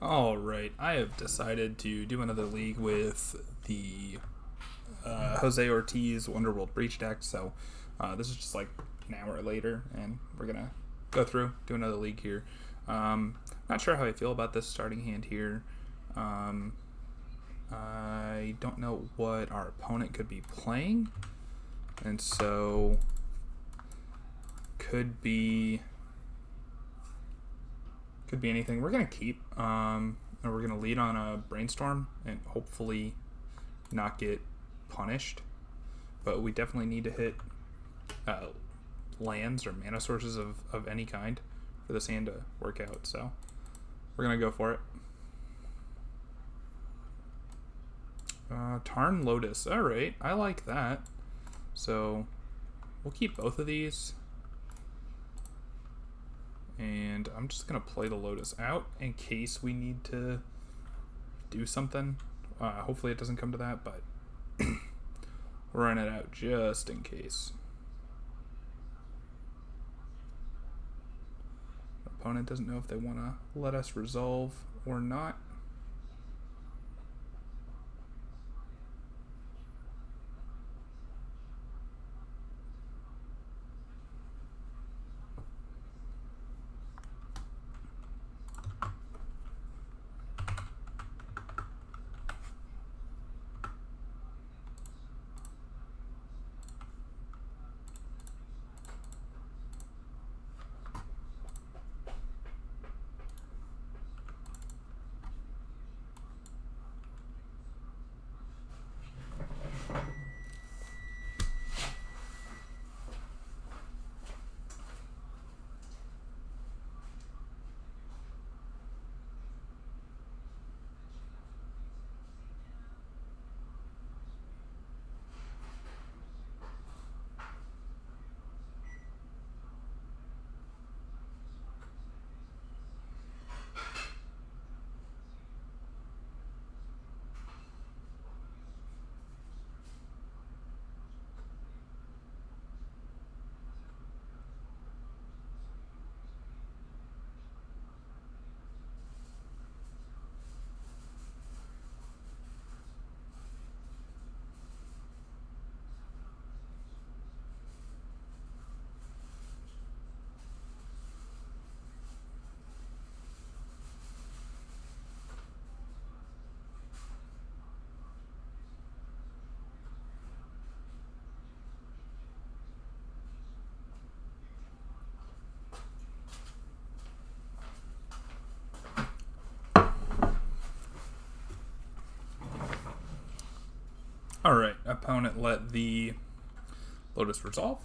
Alright, I have decided to do another league with the JoseOrtiz Underworld Breach deck, so this is just like an hour later, and we're going to go through, do another league here. Not sure how I feel about this starting hand here. I don't know what our opponent could be playing, and so could be anything. We're going to keep, and we're going to lead on a Brainstorm and hopefully not get punished. But we definitely need to hit lands or mana sources of any kind for this hand to work out. So we're going to go for it. Tarn Lotus. Alright, I like that. So we'll keep both of these. And I'm just going to play the Lotus out in case we need to do something. Hopefully it doesn't come to that, but we'll run it out just in case. Our opponent doesn't know if they want to let us resolve or not. Alright, opponent let the Lotus resolve.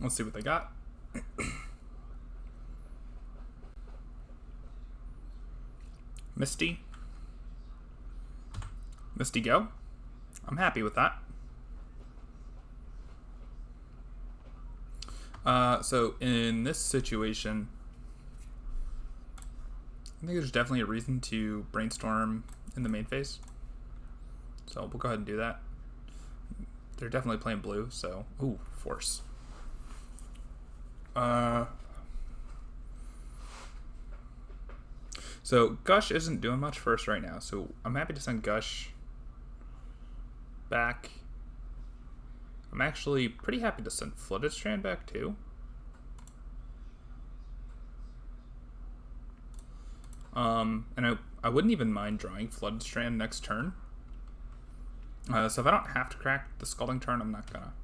Let's see what they got. Misty go. I'm happy with that. So in this situation, I think there's definitely a reason to brainstorm in the main phase. So we'll go ahead and do that. They're definitely playing blue, so ooh, force. So Gush isn't doing much for us right now, so I'm happy to send Gush back. I'm actually pretty happy to send Flooded Strand back too. And I wouldn't even mind drawing Flooded Strand next turn. So if I don't have to crack the Scalding Tarn, I'm not gonna.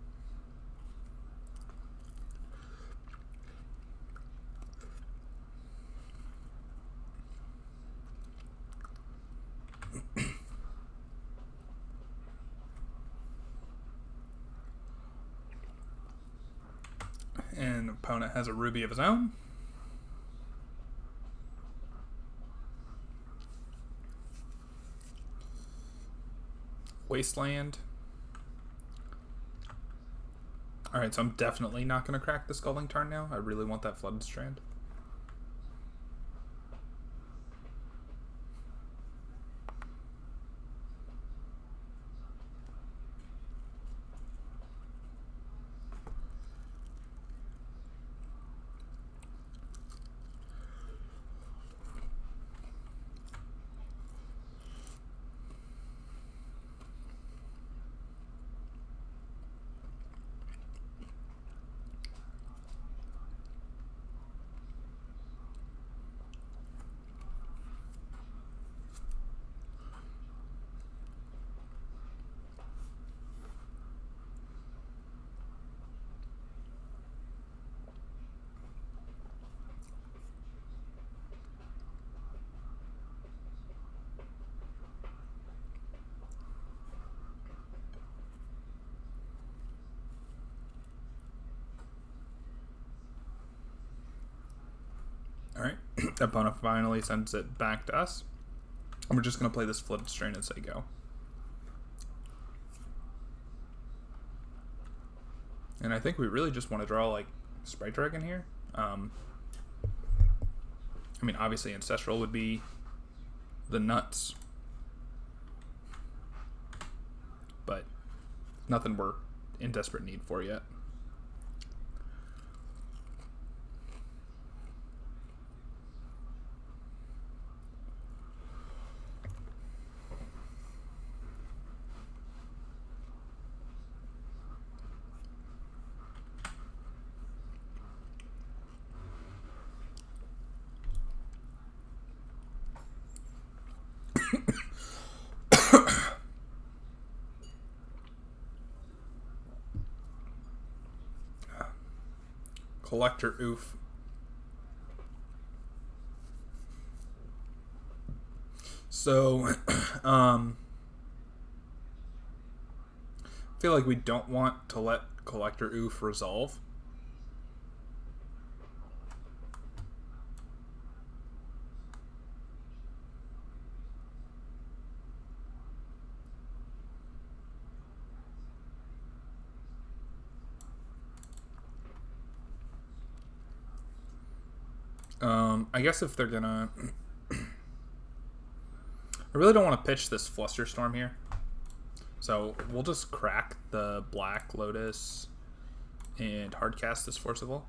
And opponent has a Ruby of his own. Wasteland. Alright, so I'm definitely not going to crack the Scalding Tarn now. I really want that Flooded Strand. Alright, opponent finally sends it back to us. And we're just going to play this Flooded Strand as they go. And I think we really just want to draw, like, Sprite Dragon here. I mean, obviously Ancestral would be the nuts. But nothing we're in desperate need for yet. Collector oof. So, I feel like we don't want to let Collector oof resolve. I guess if they're gonna... I really don't want to pitch this Flusterstorm here. So we'll just crack the Black Lotus and hardcast this Forcible.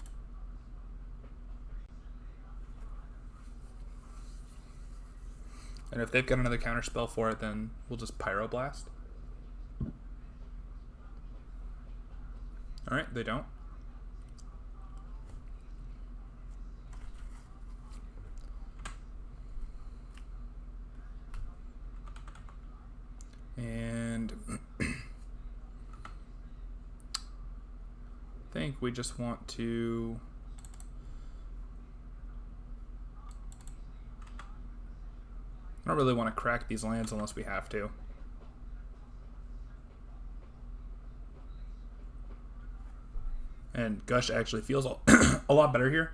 And if they've got another counterspell for it, then we'll just Pyroblast. Alright, they don't. And I think we just want to I don't really want to crack these lands unless we have to. And Gush actually feels a lot better here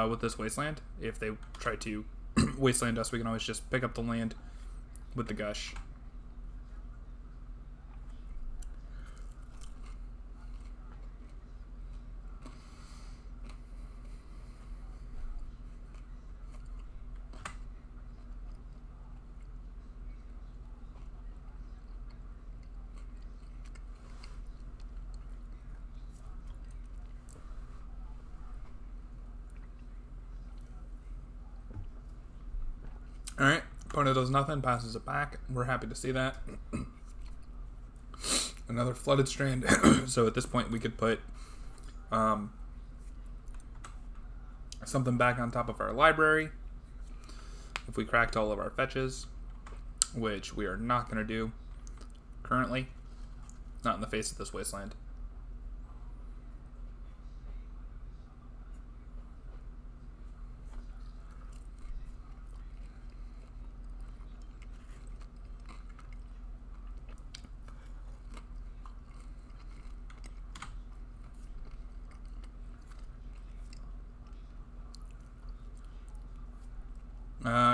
with this Wasteland. If they try to Wasteland us, we can always just pick up the land with the Gush. Alright, opponent does nothing, passes it back. We're happy to see that. Another Flooded Strand. So at this point we could put something back on top of our library. If we cracked all of our fetches, which we are not going to do currently. Not in the face of this Wasteland.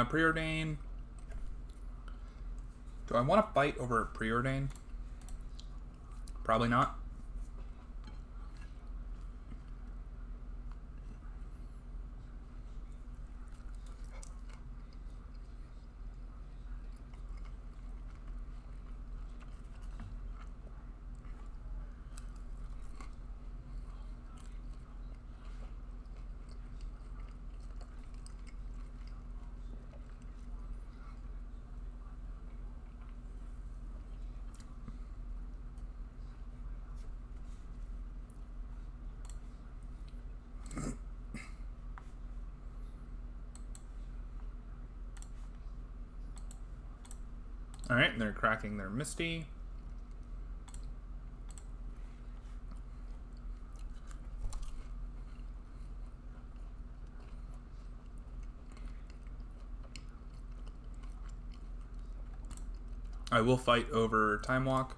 Preordain. Do I want to fight over a Preordain? Probably not. Alright, and they're cracking their Misty. I will fight over Time Walk.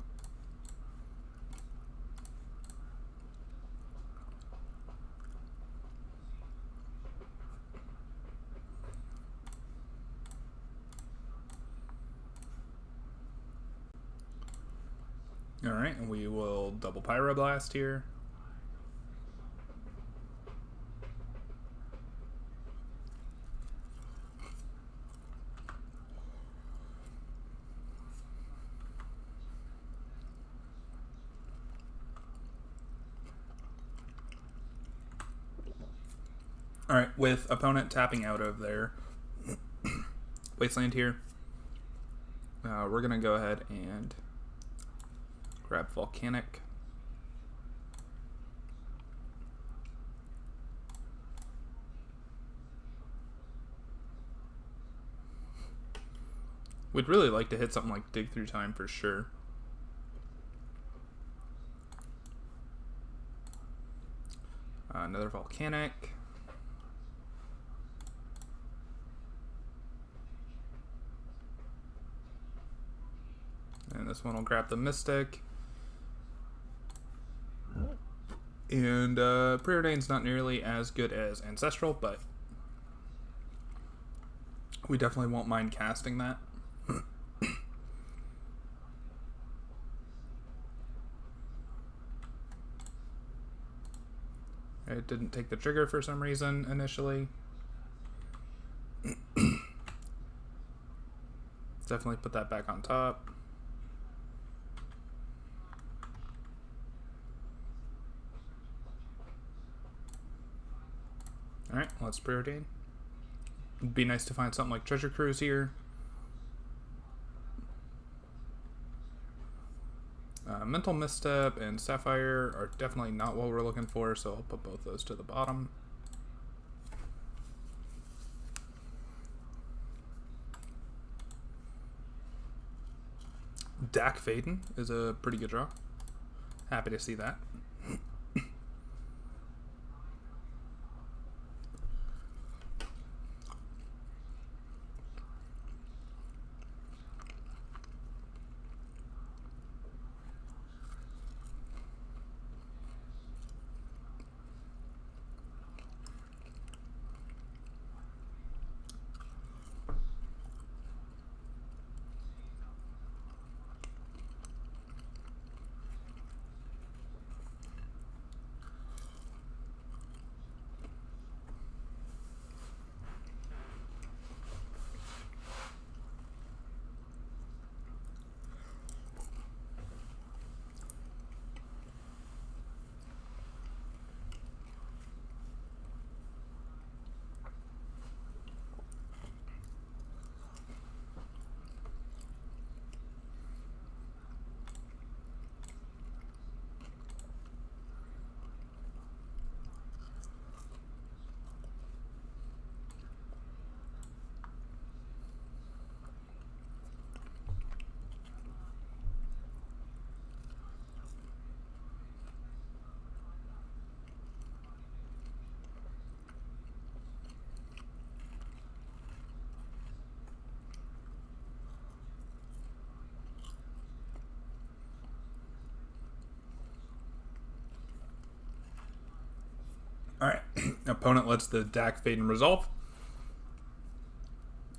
Alright, and we will double Pyroblast here. Alright, with opponent tapping out of their Wasteland here, we're going to go ahead and grab Volcanic. We'd really like to hit something like Dig Through Time for sure. Another Volcanic. And this one will grab the Mystic. And Preordain's not nearly as good as Ancestral, but we definitely won't mind casting that. It didn't take the trigger for some reason initially. Definitely put that back on top. Alright, let's preordain. It'd be nice to find something like Treasure Cruise here. Mental Misstep and Sapphire are definitely not what we're looking for, so I'll put both those to the bottom. Dak Faden is a pretty good draw. Happy to see that. Alright, opponent lets the Dak Faden resolve.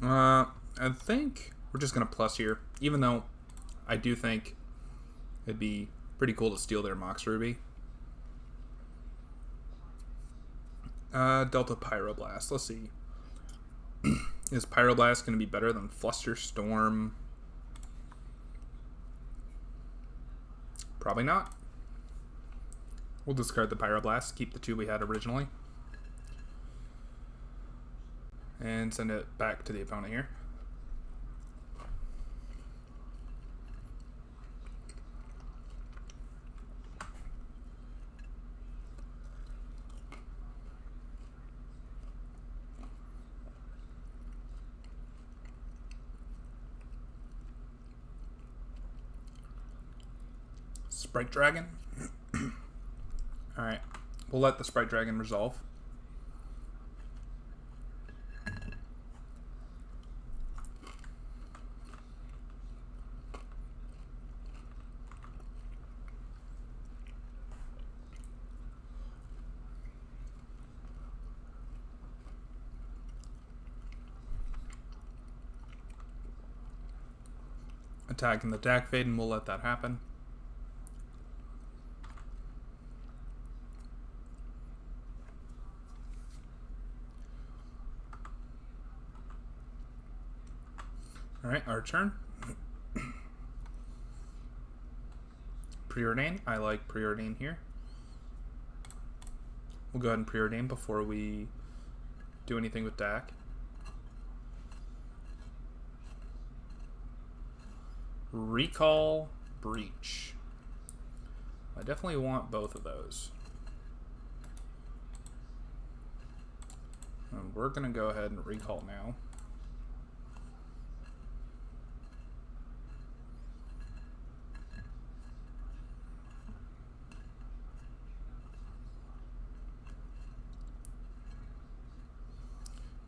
I think we're just going to plus here, even though I do think it'd be pretty cool to steal their Mox Ruby. Delta Pyroblast, let's see. Is Pyroblast going to be better than Flusterstorm? Probably not. We'll discard the Pyroblast, keep the two we had originally. And send it back to the opponent here. Sprite Dragon. Alright. We'll let the Sprite Dragon resolve. Attacking the Dak Fade, and we'll let that happen. Alright, our turn. Preordain. I like Preordain here. We'll go ahead and Preordain before we do anything with Dak. Recall, Breach. I definitely want both of those. And we're going to go ahead and recall now.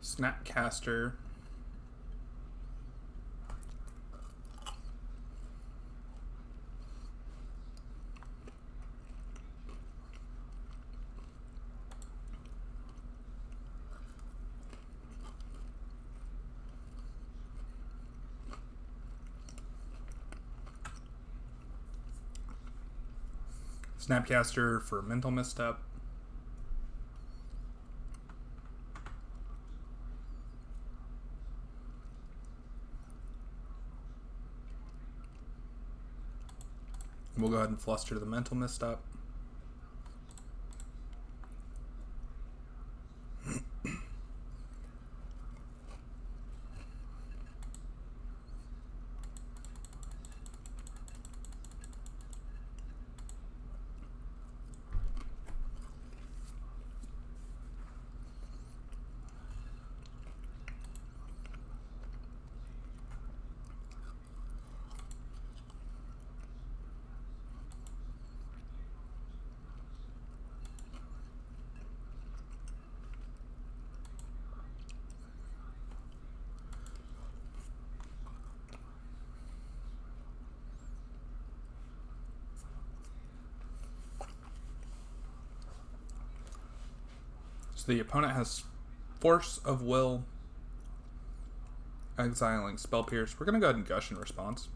Snapcaster. Snapcaster for mental misstep. We'll go ahead and fluster the mental misstep. So the opponent has Force of Will, exiling Spell Pierce. We're going to go ahead and Gush in response.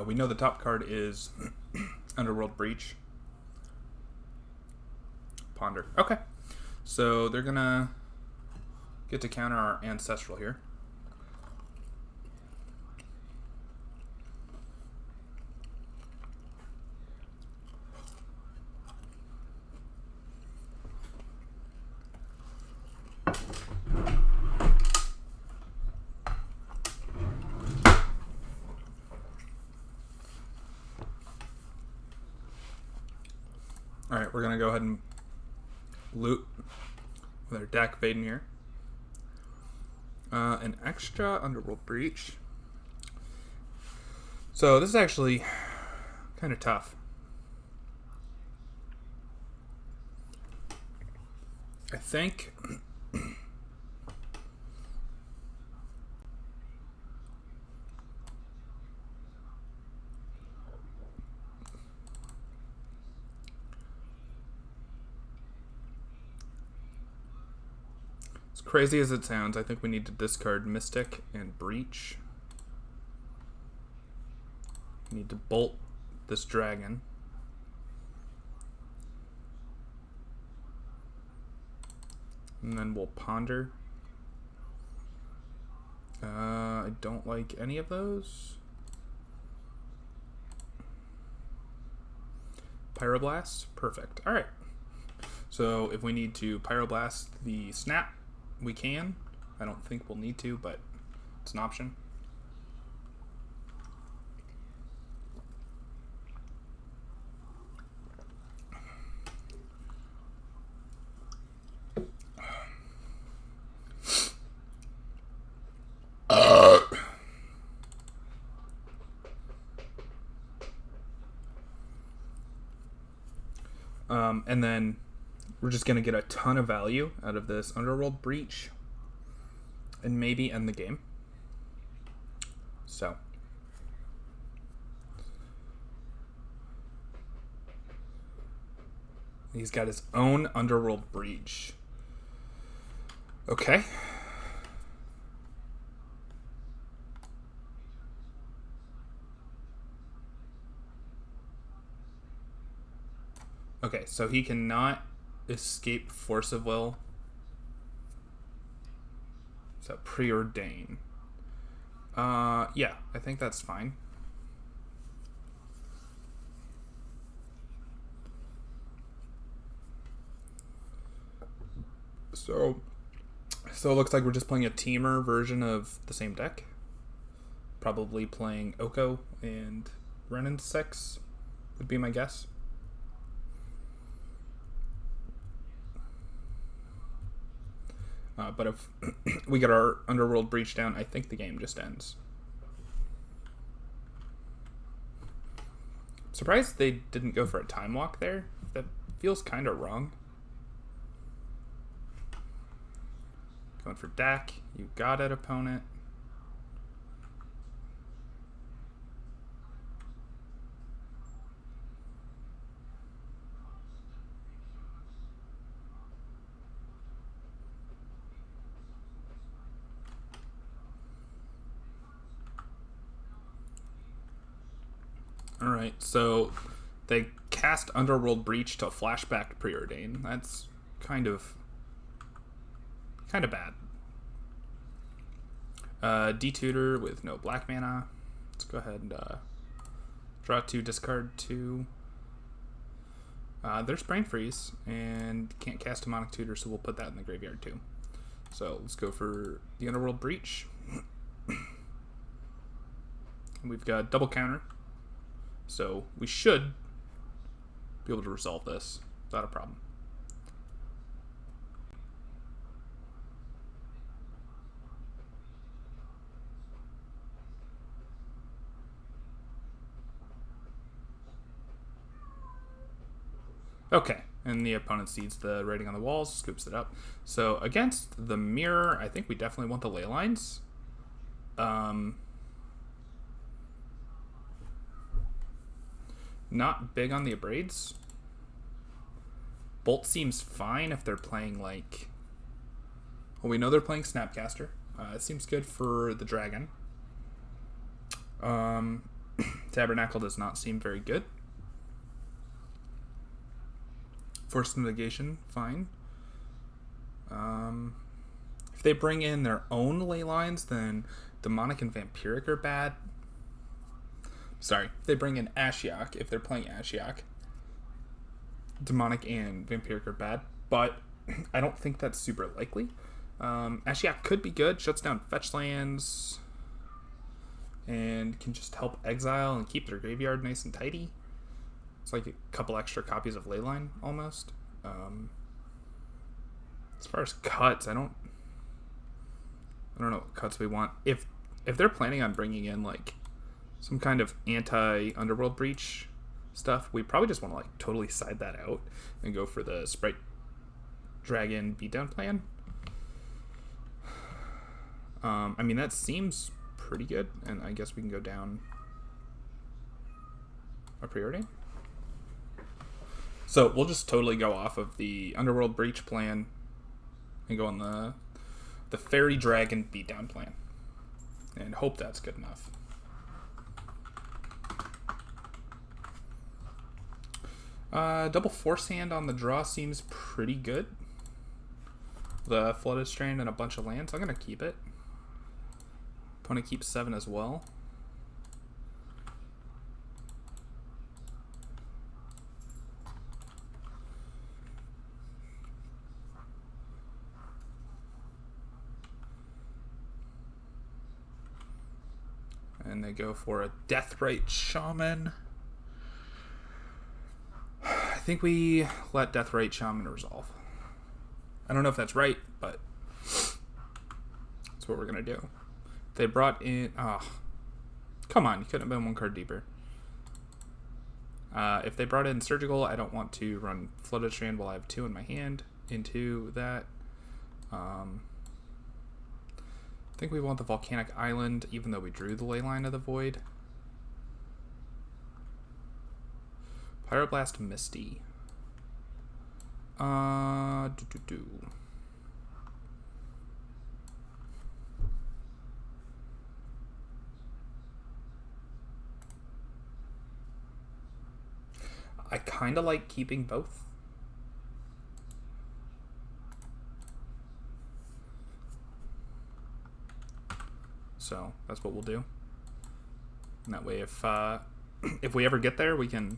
We know the top card is Underworld Breach. Ponder. Okay. So they're going to get to counter our Ancestral here. Alright, we're going to go ahead and loot with our Dak Fade in here. An extra Underworld Breach. So this is actually kind of tough. I think as crazy as it sounds, I think we need to discard Mystic and Breach. We need to bolt this dragon. And then we'll Ponder. I don't like any of those. Pyroblast? Perfect. Alright. So if we need to Pyroblast the Snap, we can. I don't think we'll need to, but it's an option. And then we're just going to get a ton of value out of this Underworld Breach and maybe end the game. So he's got his own Underworld Breach. Okay. Okay, so he cannot escape Force of Will. So preordain. Yeah, I think that's fine. So it looks like we're just playing a Temur version of the same deck. Probably playing Oko and Renin 6 would be my guess. But if we get our Underworld Breach down, I think the game just ends. Surprised they didn't go for a time walk there. That feels kind of wrong. Going for Dak. You got it, opponent. Alright, so they cast Underworld Breach to flashback preordain. That's kind of bad. D-Tutor with no black mana. Let's go ahead and draw 2, discard 2. There's Brain Freeze, and can't cast Demonic Tutor, so we'll put that in the graveyard too. So let's go for the Underworld Breach. We've got double counter. So we should be able to resolve this without a problem. Okay, and the opponent sees the writing on the walls, scoops it up. So against the mirror, I think we definitely want the ley lines. Not big on the abrades. Bolt seems fine if they're playing like... Well, we know they're playing Snapcaster. It seems good for the dragon. Tabernacle does not seem very good. Forced Negation, fine. If they bring in their own ley lines, then Demonic and Vampiric are bad. Sorry, if they bring in Ashiok, if they're playing Ashiok, Demonic and Vampiric are bad, but I don't think that's super likely. Ashiok could be good, shuts down fetch lands, and can just help exile and keep their graveyard nice and tidy. It's like a couple extra copies of Leyline, almost. As far as cuts, I don't know what cuts we want. If they're planning on bringing in like some kind of anti-Underworld Breach stuff, we probably just want to like totally side that out and go for the Sprite Dragon beatdown plan. I mean, that seems pretty good, and I guess we can go down a priority. So we'll just totally go off of the Underworld Breach plan and go on the Fairy Dragon beatdown plan and hope that's good enough. Double Force Hand on the draw seems pretty good. The Flooded Strand and a bunch of lands. I'm going to keep it. Opponent keeps 7 as well. And they go for a Deathrite Shaman. I think we let Deathrite Shaman resolve. I don't know if that's right, but that's what we're going to do. They brought in... Oh, come on, you couldn't have been one card deeper. If they brought in Surgical, I don't want to run Flooded Strand while I have 2 in my hand into that. I think we want the Volcanic Island, even though we drew the Leyline of the Void. Pyroblast Misty. I kind of like keeping both. So that's what we'll do. And that way, if we ever get there, we can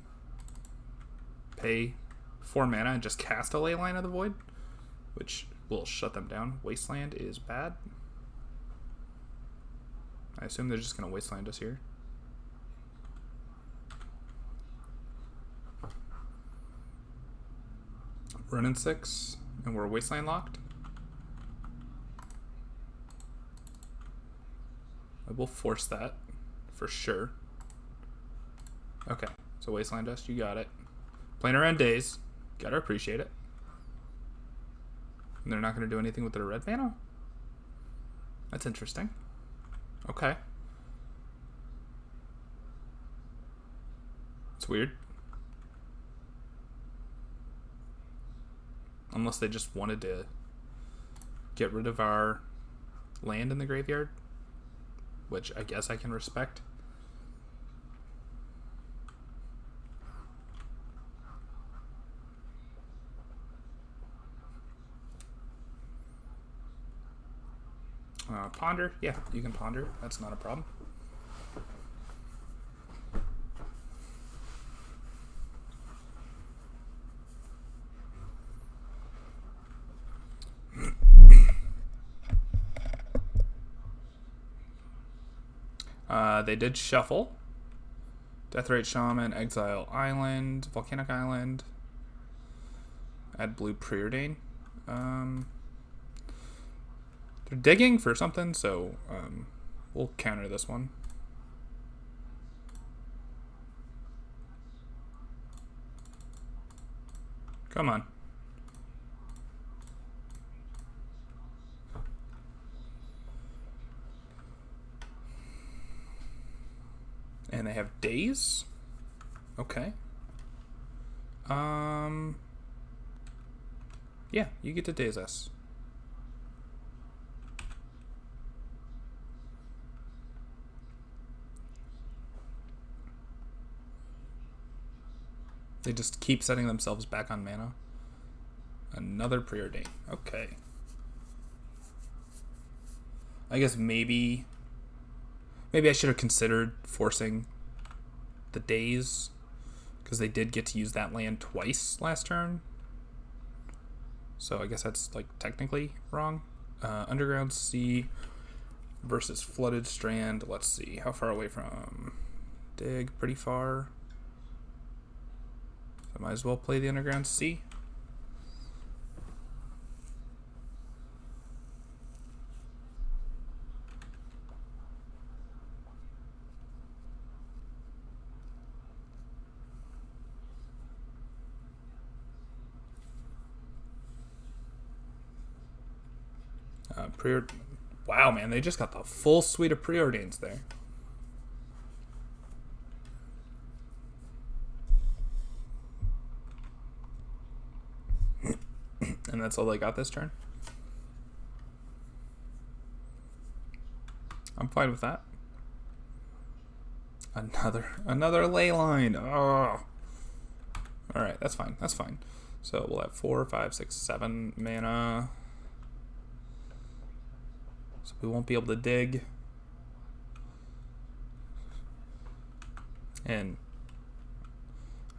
pay 4 mana and just cast a Leyline of the Void, which will shut them down. Wasteland is bad. I assume they're just going to Wasteland us here. Running 6, and we're Wasteland locked. I will force that for sure. Okay, so Wasteland Dust, you got it. Playing around days, gotta appreciate it. And they're not gonna do anything with their red mana? That's interesting. Okay. It's weird. Unless they just wanted to get rid of our land in the graveyard, which I guess I can respect. Ponder? Yeah, you can ponder. That's not a problem. They did shuffle. Deathrite Shaman, Exile Island, Volcanic Island. Add blue Preordain. They're digging for something, so we'll counter this one. Come on. And they have days. Okay. Yeah, you get to daze us. They just keep setting themselves back on mana. Another Preordain. Okay. I guess maybe I should have considered forcing the days, because they did get to use that land twice last turn. So I guess that's like technically wrong. Underground Sea versus Flooded Strand. Let's see, how far away from Dig? Pretty far. So I might as well play the Underground Sea. Wow, man, they just got the full suite of Preordains there. And that's all they got this turn. I'm fine with that. Another Leyline. Oh. All right, that's fine. That's fine. So we'll have 4, 5, 6, 7 mana. So we won't be able to dig. And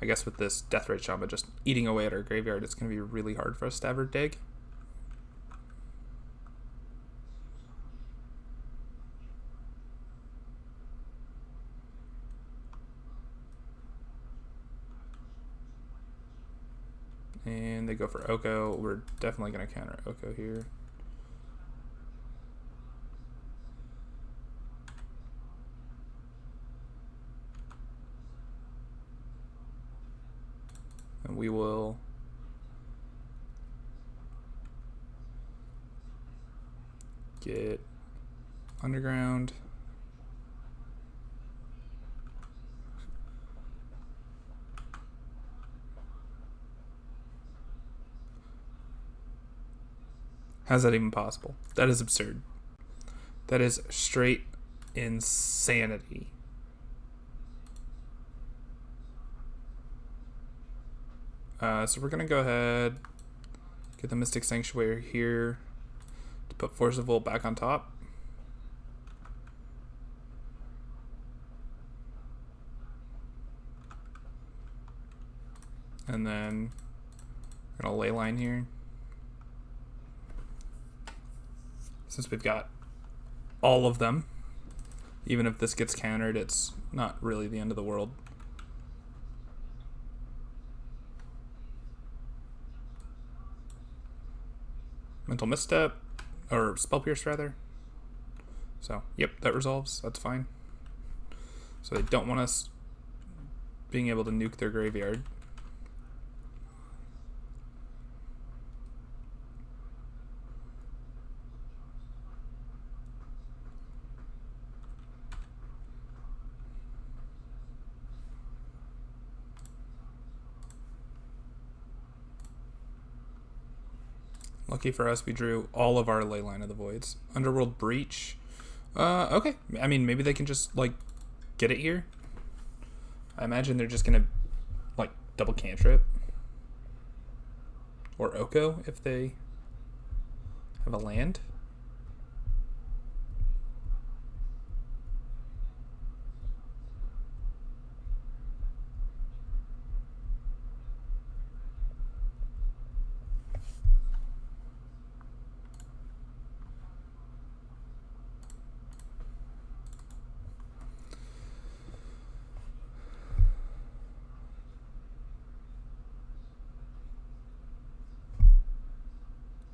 I guess with this Deathrite Shaman just eating away at our graveyard, it's going to be really hard for us to ever dig. And they go for Oko. We're definitely going to counter Oko here. And we will get underground. How's that even possible? That is absurd. That is straight insanity. So we're going to go ahead, get the Mystic Sanctuary here to put Force of Will back on top. And then we're going to ley line here. Since we've got all of them, even if this gets countered, it's not really the end of the world. Mental Misstep, or Spell Pierce rather. So, yep, that resolves. That's fine. So they don't want us being able to nuke their graveyard. Lucky for us, we drew all of our Leyline of the Voids. Underworld Breach. Okay. I mean, maybe they can just, like, get it here. I imagine they're just gonna, like, double cantrip. Or Oko if they have a land.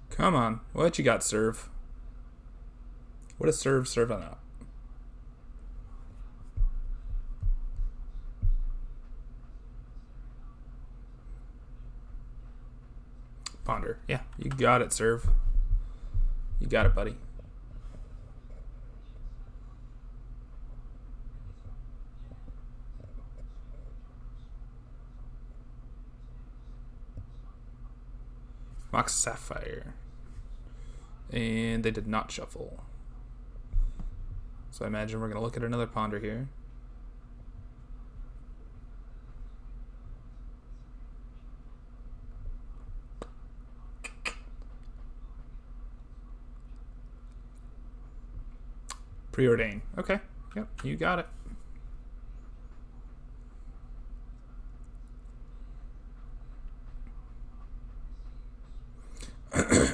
Come on. What you got, Serve? What is Serve serving up? Ponder. Yeah, you got it, Serve. You got it, buddy. Mox Sapphire. And they did not shuffle. So I imagine we're going to look at another Ponder here. Preordain. Okay. Yep, you got it.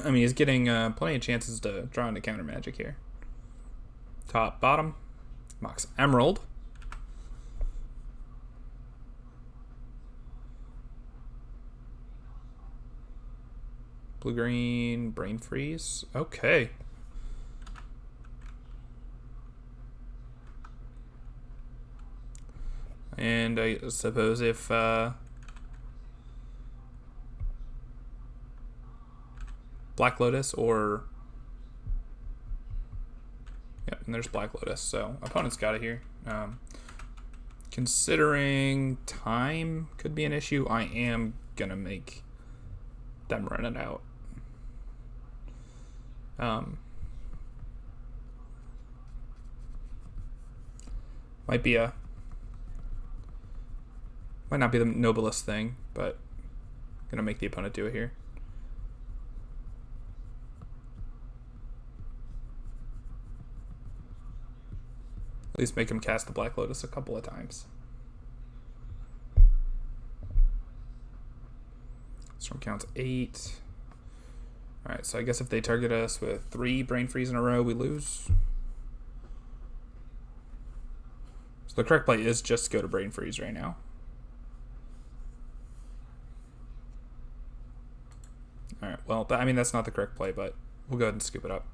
I mean, he's getting plenty of chances to draw into counter magic here. Top, bottom. Mox Emerald. Blue-green, Brain Freeze. Okay. And I suppose if... Black Lotus or... Yep, and there's Black Lotus. So opponent's got it here. Considering time could be an issue, I am going to make them run it out. Might not be the noblest thing, but I'm going to make the opponent do it here. At least make him cast the Black Lotus a couple of times. Storm counts 8. Alright, so I guess if they target us with 3 Brain Freeze in a row, we lose. So the correct play is just go to Brain Freeze right now. Alright, well, I mean, that's not the correct play, but we'll go ahead and scoop it up.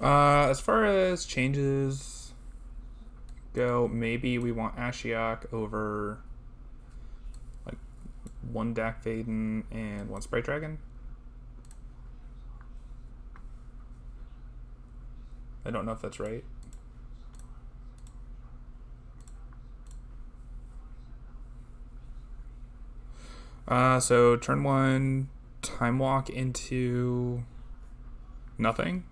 As far as changes go, maybe we want Ashiok over like one Dak Vaden and one Sprite Dragon. I don't know if that's right. So turn 1, Time Walk into nothing.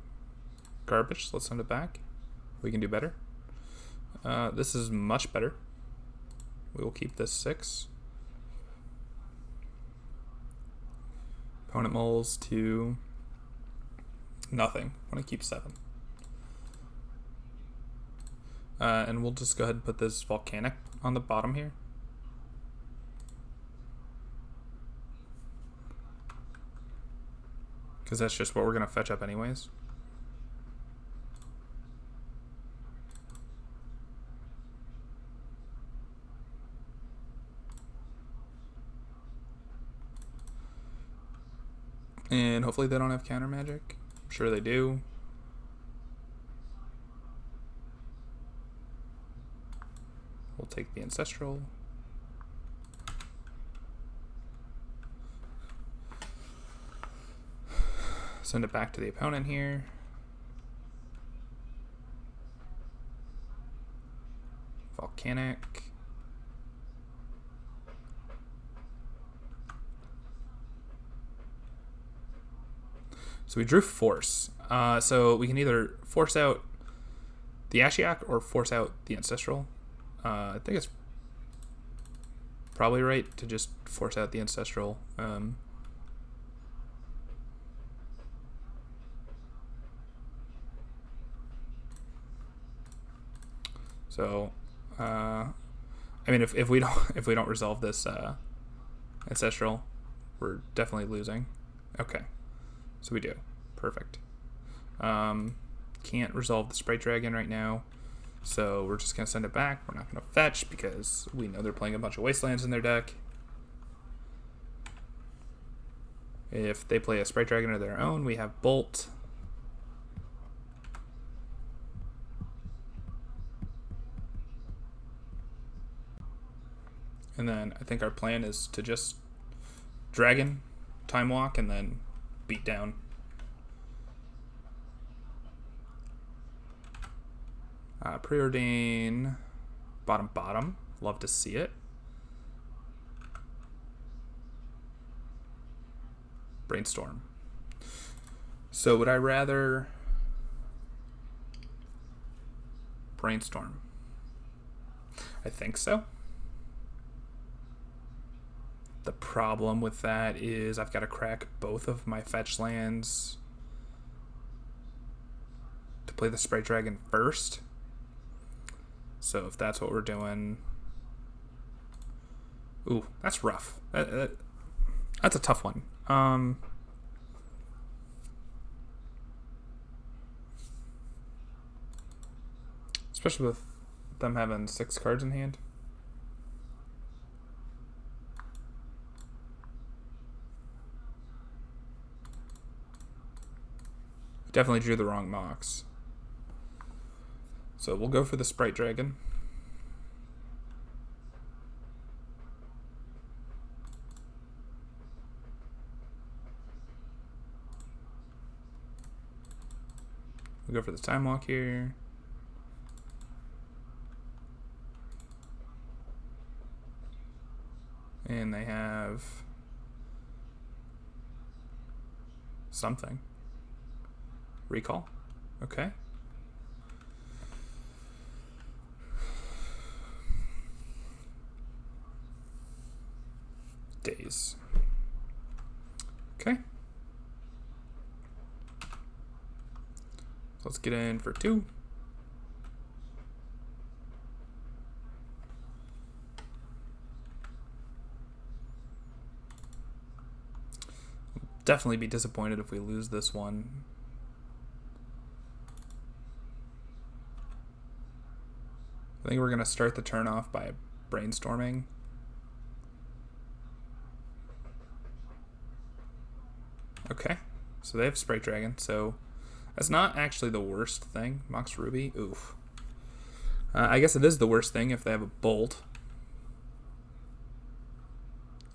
Garbage. Let's send it back. We can do better. This is much better. We will keep this 6. Opponent moles to nothing. I want to keep 7. And we'll just go ahead and put this volcanic on the bottom here. Because that's just what we're going to fetch up anyways. And hopefully they don't have counter magic. I'm sure they do. We'll take the Ancestral. Send it back to the opponent here. Volcanic. So we drew Force. So we can either force out the Ashiok or force out the Ancestral. I think it's probably right to just force out the Ancestral. So, I mean, if we don't resolve this Ancestral, we're definitely losing. Okay, so we do. Perfect. Can't resolve the Sprite Dragon right now, so we're just gonna send it back. We're not gonna fetch because we know they're playing a bunch of Wastelands in their deck. If they play a Sprite Dragon of their own, we have Bolt. And then I think our plan is to just Dragon, Time Walk, and then beat down. Preordain, bottom. Love to see it. Brainstorm. So would I rather Brainstorm? I think so. The problem with that is I've got to crack both of my fetch lands to play the Sprite Dragon first. So if that's what we're doing... Ooh, that's rough. That's a tough one. Especially with them having 6 cards in hand. Definitely drew the wrong Mox. So we'll go for the Sprite Dragon. We'll go for the Time Walk here. And they have something. Recall. Okay. Days. Okay. Let's get in for 2. Definitely be disappointed if we lose this one. I think we're going to start the turn off by brainstorming. Okay, so they have Sprite Dragon, so That's not actually the worst thing. Mox Ruby, oof. I guess it is the worst thing if they have a Bolt.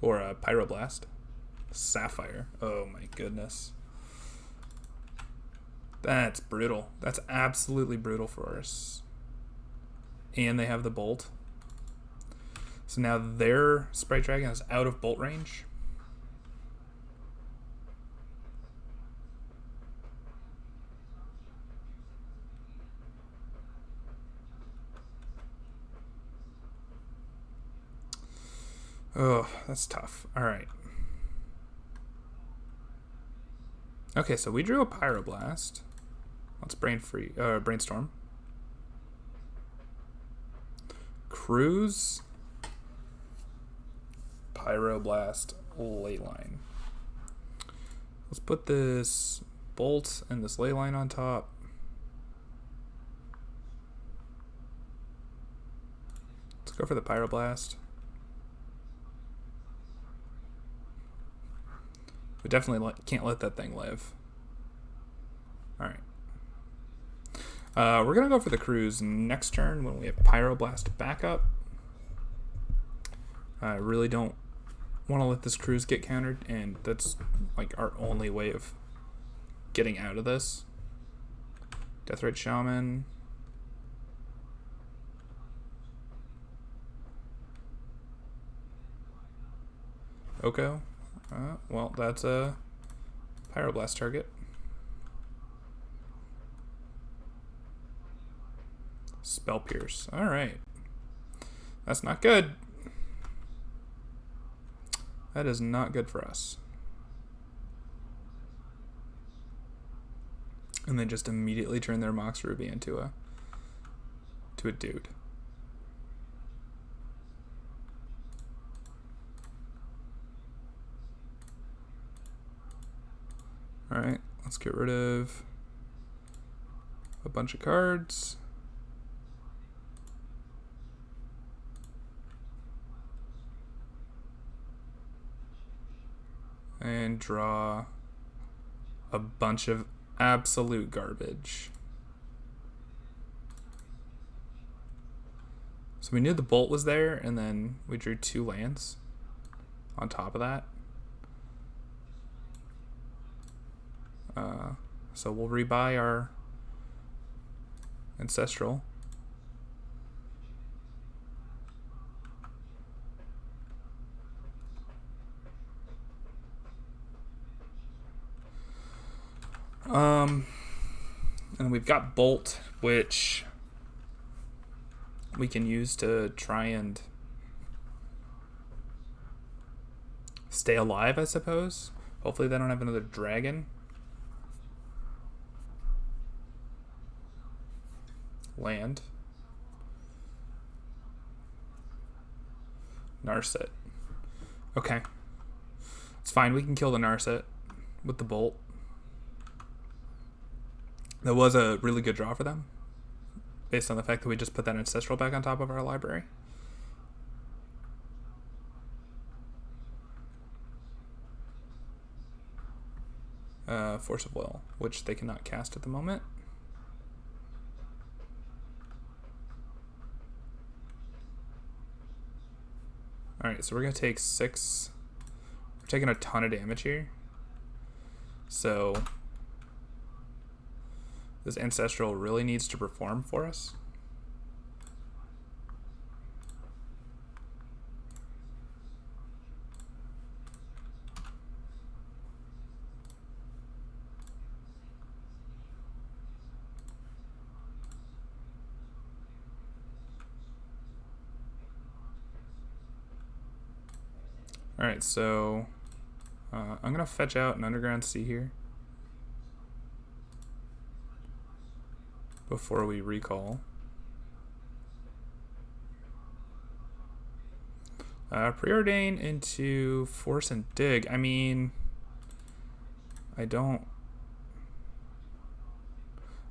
Or a Pyroblast. Sapphire, oh my goodness. That's brutal. That's absolutely brutal for us. And they have the Bolt. So now their Sprite Dragon is out of Bolt range. Oh, that's tough. All right. Okay, so we drew a Pyroblast. Let's brainstorm. Cruise. Pyroblast Leyline. Let's put this Bolt and this Leyline on top. Let's go for the Pyroblast. We definitely can't let that thing live. Alright. We're going to go for the Cruise next turn when we have Pyroblast backup. I really don't want to let this Cruise get countered, and that's like our only way of getting out of this. Deathrite Shaman. Oko. Well, that's a Pyroblast target. Spell Pierce. Alright. That's not good. That is not good for us. And then just immediately turn their Mox Ruby into a dude. Alright, let's get rid of a bunch of cards. And draw a bunch of absolute garbage. So we knew the Bolt was there, and then we drew 2 lands on top of that. So we'll rebuy our Ancestral. And we've got Bolt, which we can use to try and stay alive, I suppose. Hopefully they don't have another dragon. Land. Narset. Okay. It's fine, we can kill the Narset with the Bolt. That was a really good draw for them, based on the fact that we just put that Ancestral back on top of our library. Force of Will, which they cannot cast at the moment. Alright, so we're going to take 6. We're taking a ton of damage here. So this Ancestral really needs to perform for us. Alright, so I'm going to fetch out an Underground Sea here before we recall. Preordain into Force and Dig. I mean, I don't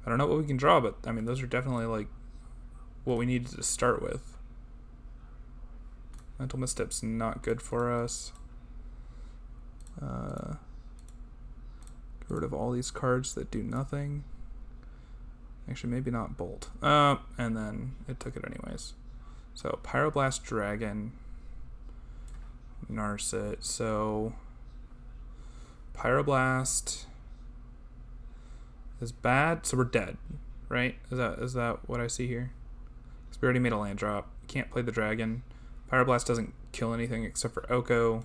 know what we can draw, but I mean, those are definitely like what we needed to start with. Mental Misstep's not good for us. Get rid of all these cards that do nothing. Actually, maybe not Bolt. And then it took it anyways. So Pyroblast Dragon, Narset. So Pyroblast is bad. So we're dead, right? Is that what I see here? Because we already made a land drop. Can't play the dragon. Pyroblast doesn't kill anything except for Oko.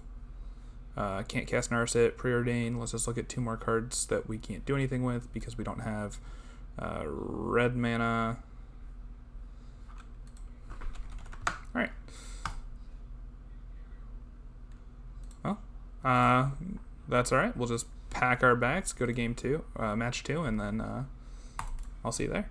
Can't cast Narset, Preordain. Let's just look at 2 more cards that we can't do anything with because we don't have red mana. Alright. Well, that's alright. We'll just pack our bags, go to game 2, match 2, and then I'll see you there.